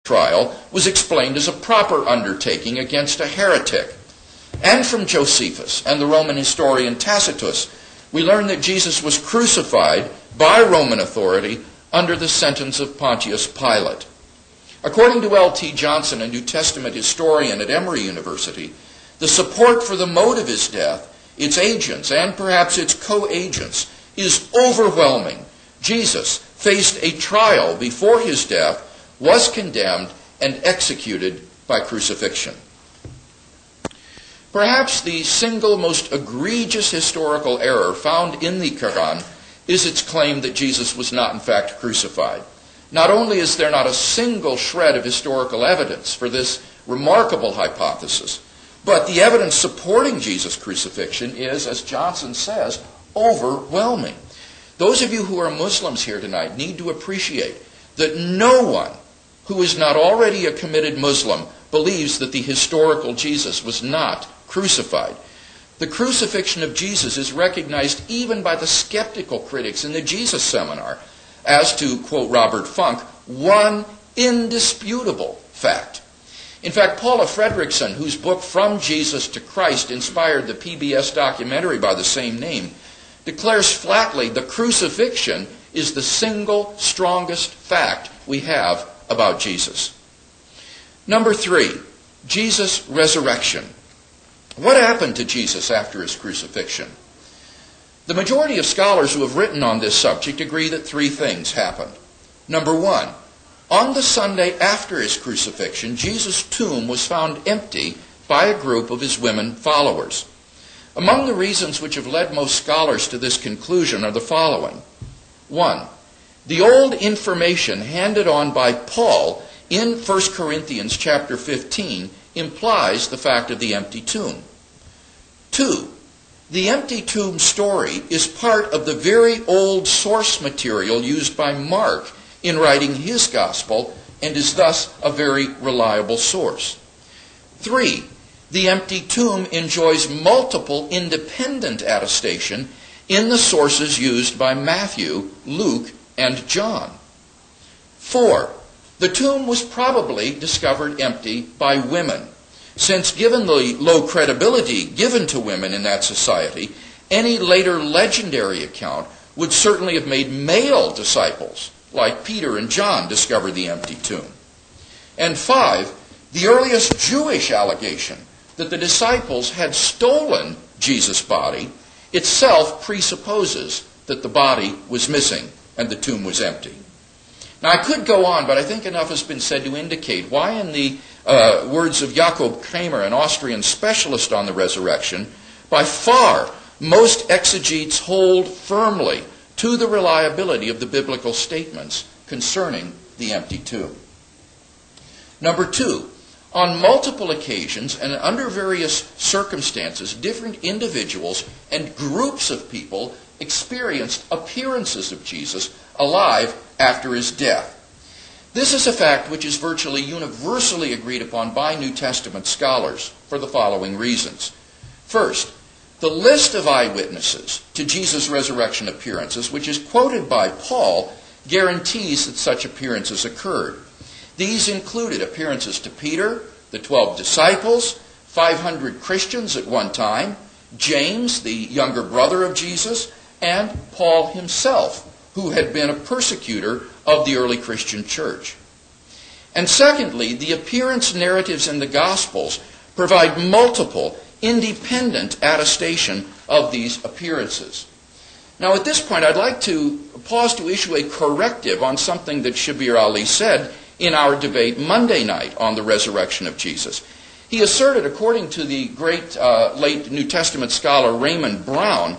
trial was explained as a proper undertaking against a heretic. And from Josephus and the Roman historian Tacitus, we learn that Jesus was crucified by Roman authority under the sentence of Pontius Pilate. According to L.T. Johnson, a New Testament historian at Emory University, the support for the mode of his death, its agents, and perhaps its co-agents, is overwhelming. Jesus faced a trial before his death, was condemned, and executed by crucifixion. Perhaps the single most egregious historical error found in the Quran is its claim that Jesus was not in fact crucified. Not only is there not a single shred of historical evidence for this remarkable hypothesis, but the evidence supporting Jesus' crucifixion is, as Johnson says, overwhelming. Those of you who are Muslims here tonight need to appreciate that no one who is not already a committed Muslim believes that the historical Jesus was not crucified. The crucifixion of Jesus is recognized even by the skeptical critics in the Jesus Seminar as, to quote Robert Funk, one indisputable fact. In fact, Paula Fredrickson, whose book From Jesus to Christ inspired the PBS documentary by the same name, declares flatly the crucifixion is the single strongest fact we have about Jesus. Number 3, Jesus' resurrection. What happened to Jesus after his crucifixion? The majority of scholars who have written on this subject agree that 3 things happened. Number 1, on the Sunday after his crucifixion, Jesus' tomb was found empty by a group of his women followers. Among the reasons which have led most scholars to this conclusion are the following. 1, the old information handed on by Paul in 1 Corinthians chapter 15 implies the fact of the empty tomb. 2, the empty tomb story is part of the very old source material used by Mark in writing his gospel and is thus a very reliable source. 3, the empty tomb enjoys multiple independent attestation in the sources used by Matthew, Luke, and John. 4, the tomb was probably discovered empty by women, since given the low credibility given to women in that society, any later legendary account would certainly have made male disciples, like Peter and John, discover the empty tomb. And 5, the earliest Jewish allegation that the disciples had stolen Jesus' body itself presupposes that the body was missing and the tomb was empty. Now, I could go on, but I think enough has been said to indicate why, in the words of Jakob Kramer, an Austrian specialist on the resurrection, by far most exegetes hold firmly to the reliability of the biblical statements concerning the empty tomb. Number 2, on multiple occasions and under various circumstances, different individuals and groups of people experienced appearances of Jesus alive after his death. This is a fact which is virtually universally agreed upon by New Testament scholars for the following reasons. First, the list of eyewitnesses to Jesus' resurrection appearances, which is quoted by Paul, guarantees that such appearances occurred. These included appearances to Peter, the 12 disciples, 500 Christians at one time, James, the younger brother of Jesus, and Paul himself, who had been a persecutor of the early Christian church. And secondly, the appearance narratives in the Gospels provide multiple independent attestation of these appearances. Now, at this point, I'd like to pause to issue a corrective on something that Shabir Ali said in our debate Monday night on the resurrection of Jesus. He asserted, according to the great late New Testament scholar Raymond Brown,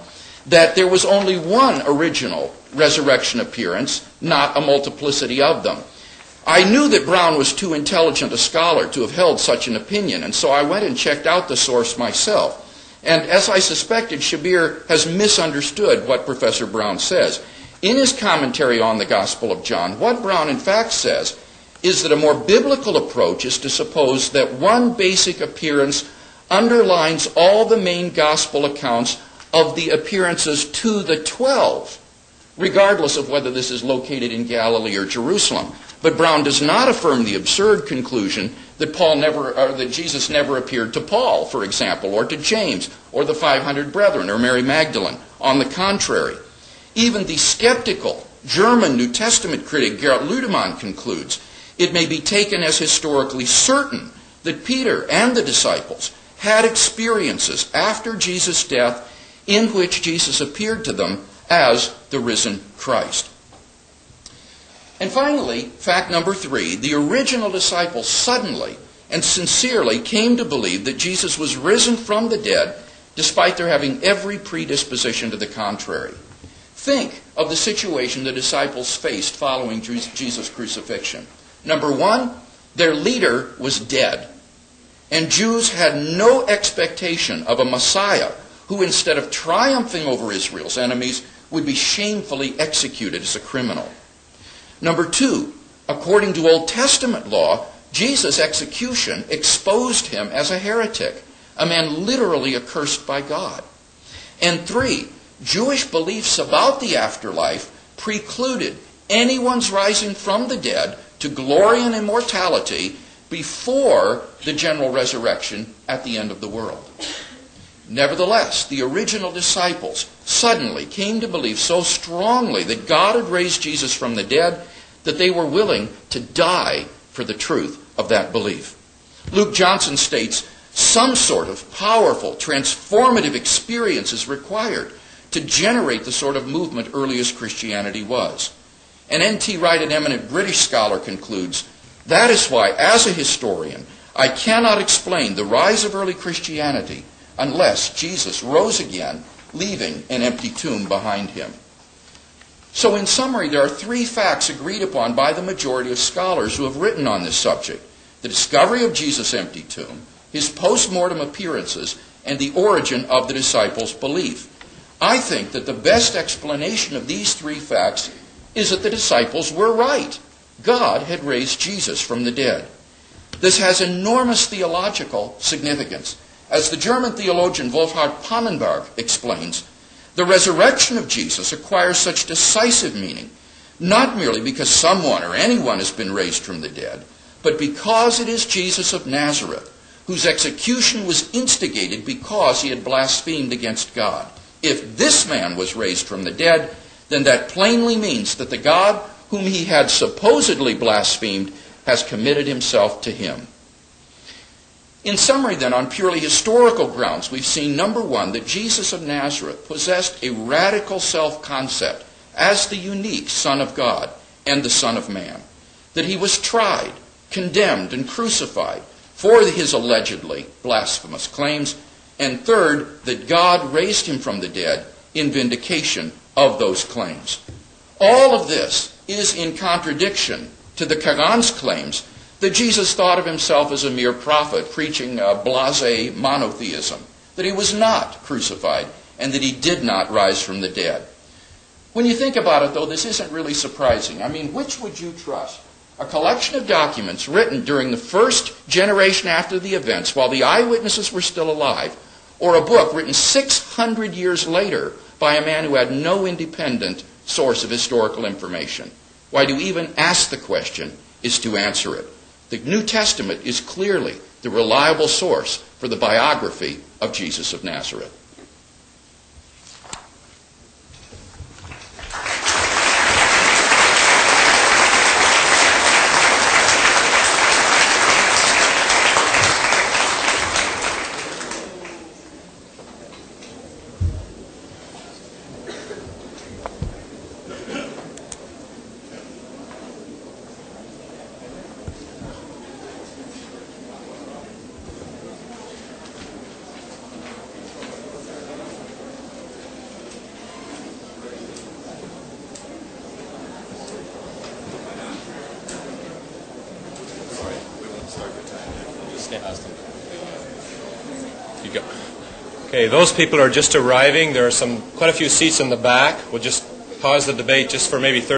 that there was only one original resurrection appearance, not a multiplicity of them. I knew that Brown was too intelligent a scholar to have held such an opinion, and so I went and checked out the source myself. And as I suspected, Shabir has misunderstood what Professor Brown says. In his commentary on the Gospel of John, what Brown in fact says is that a more biblical approach is to suppose that one basic appearance underlines all the main Gospel accounts of the appearances to the 12, regardless of whether this is located in Galilee or Jerusalem. But Brown does not affirm the absurd conclusion that Jesus never appeared to Paul, for example, or to James, or the 500 brethren, or Mary Magdalene. On the contrary, even the skeptical German New Testament critic Gerhard Ludemann concludes it may be taken as historically certain that Peter and the disciples had experiences after Jesus' death in which Jesus appeared to them as the risen Christ. And finally, fact number 3, the original disciples suddenly and sincerely came to believe that Jesus was risen from the dead, despite their having every predisposition to the contrary. Think of the situation the disciples faced following Jesus' crucifixion. Number 1, their leader was dead, and Jews had no expectation of a Messiah who, instead of triumphing over Israel's enemies, would be shamefully executed as a criminal. Number 2, according to Old Testament law, Jesus' execution exposed him as a heretic, a man literally accursed by God. And 3, Jewish beliefs about the afterlife precluded anyone's rising from the dead to glory and immortality before the general resurrection at the end of the world. Nevertheless, the original disciples suddenly came to believe so strongly that God had raised Jesus from the dead that they were willing to die for the truth of that belief. Luke Johnson states, some sort of powerful, transformative experience is required to generate the sort of movement earliest Christianity was. And N.T. Wright, an eminent British scholar, concludes, that is why, as a historian, I cannot explain the rise of early Christianity unless Jesus rose again, leaving an empty tomb behind him. So in summary, there are 3 facts agreed upon by the majority of scholars who have written on this subject: the discovery of Jesus' empty tomb, his post-mortem appearances, and the origin of the disciples' belief. I think that the best explanation of these 3 facts is that the disciples were right. God had raised Jesus from the dead. This has enormous theological significance. As the German theologian Wolfhard Pannenberg explains, the resurrection of Jesus acquires such decisive meaning, not merely because someone or anyone has been raised from the dead, but because it is Jesus of Nazareth, whose execution was instigated because he had blasphemed against God. If this man was raised from the dead, then that plainly means that the God whom he had supposedly blasphemed has committed himself to him. In summary, then, on purely historical grounds, we've seen, number 1, that Jesus of Nazareth possessed a radical self-concept as the unique Son of God and the Son of Man, that he was tried, condemned, and crucified for his allegedly blasphemous claims, and third, that God raised him from the dead in vindication of those claims. All of this is in contradiction to the Quran's claims that Jesus thought of himself as a mere prophet preaching blasé monotheism, that he was not crucified, and that he did not rise from the dead. When you think about it, though, this isn't really surprising. I mean, which would you trust? A collection of documents written during the first generation after the events, while the eyewitnesses were still alive, or a book written 600 years later by a man who had no independent source of historical information? Why, to even ask the question is to answer it. The New Testament is clearly the reliable source for the biography of Jesus of Nazareth. You go. Okay, those people are just arriving. There are quite a few seats in the back. We'll just pause the debate just for maybe 30